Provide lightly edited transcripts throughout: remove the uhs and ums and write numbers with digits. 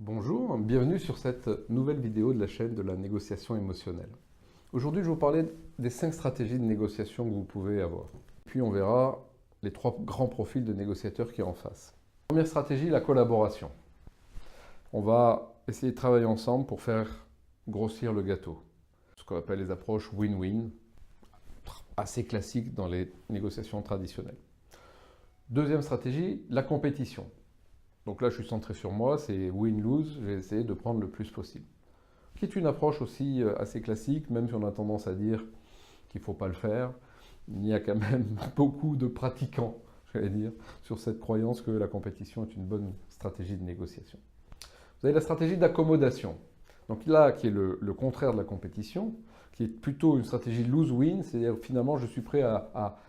Bonjour, bienvenue sur cette nouvelle vidéo de la chaîne de la négociation émotionnelle. Aujourd'hui, je vais vous parler des 5 stratégies de négociation que vous pouvez avoir. Puis on verra les 3 grands profils de négociateurs qui en face. Première stratégie, la collaboration. On va essayer de travailler ensemble pour faire grossir le gâteau. Ce qu'on appelle les approches win-win, assez classiques dans les négociations traditionnelles. Deuxième stratégie, la compétition. Donc là, je suis centré sur moi, c'est win-lose, je vais essayer de prendre le plus possible. Qui est une approche aussi assez classique, même si on a tendance à dire qu'il ne faut pas le faire. Il y a quand même beaucoup de pratiquants, j'allais dire, sur cette croyance que la compétition est une bonne stratégie de négociation. Vous avez la stratégie d'accommodation. Donc là, qui est le contraire de la compétition, qui est plutôt une stratégie lose-win, c'est-à-dire finalement je suis prêt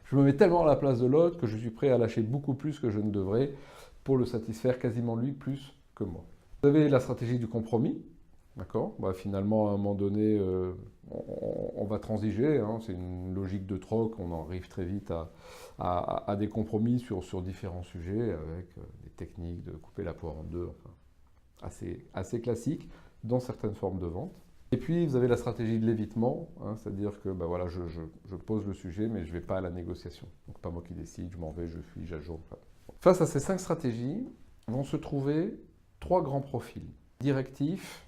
je me mets tellement à la place de l'autre que je suis prêt à lâcher beaucoup plus que je ne devrais pour le satisfaire quasiment lui plus que moi. Vous avez la stratégie du compromis, d'accord ? Finalement, à un moment donné, on va transiger, hein, c'est une logique de troc, on en arrive très vite à des compromis sur différents sujets, avec des techniques de couper la poire en deux, enfin, assez classiques dans certaines formes de vente. Et puis, vous avez la stratégie de l'évitement, hein, c'est-à-dire que voilà, je pose le sujet, mais je ne vais pas à la négociation. Donc, pas moi qui décide, je m'en vais, je fuis, j'ajourne. Face à ces 5 stratégies, vont se trouver 3 grands profils. Directif,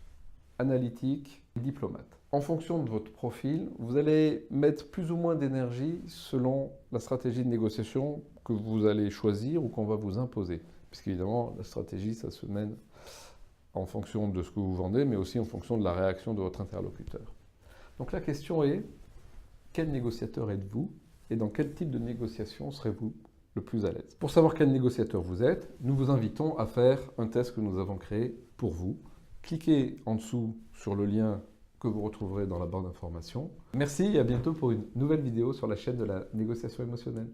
analytique et diplomate. En fonction de votre profil, vous allez mettre plus ou moins d'énergie selon la stratégie de négociation que vous allez choisir ou qu'on va vous imposer. Puisqu'évidemment, la stratégie, ça se mène en fonction de ce que vous vendez, mais aussi en fonction de la réaction de votre interlocuteur. Donc la question est, quel négociateur êtes-vous et dans quel type de négociation serez-vous le plus à l'aise? Pour savoir quel négociateur vous êtes, nous vous invitons à faire un test que nous avons créé pour vous. Cliquez en dessous sur le lien que vous retrouverez dans la barre d'informations. Merci et à bientôt pour une nouvelle vidéo sur la chaîne de la négociation émotionnelle.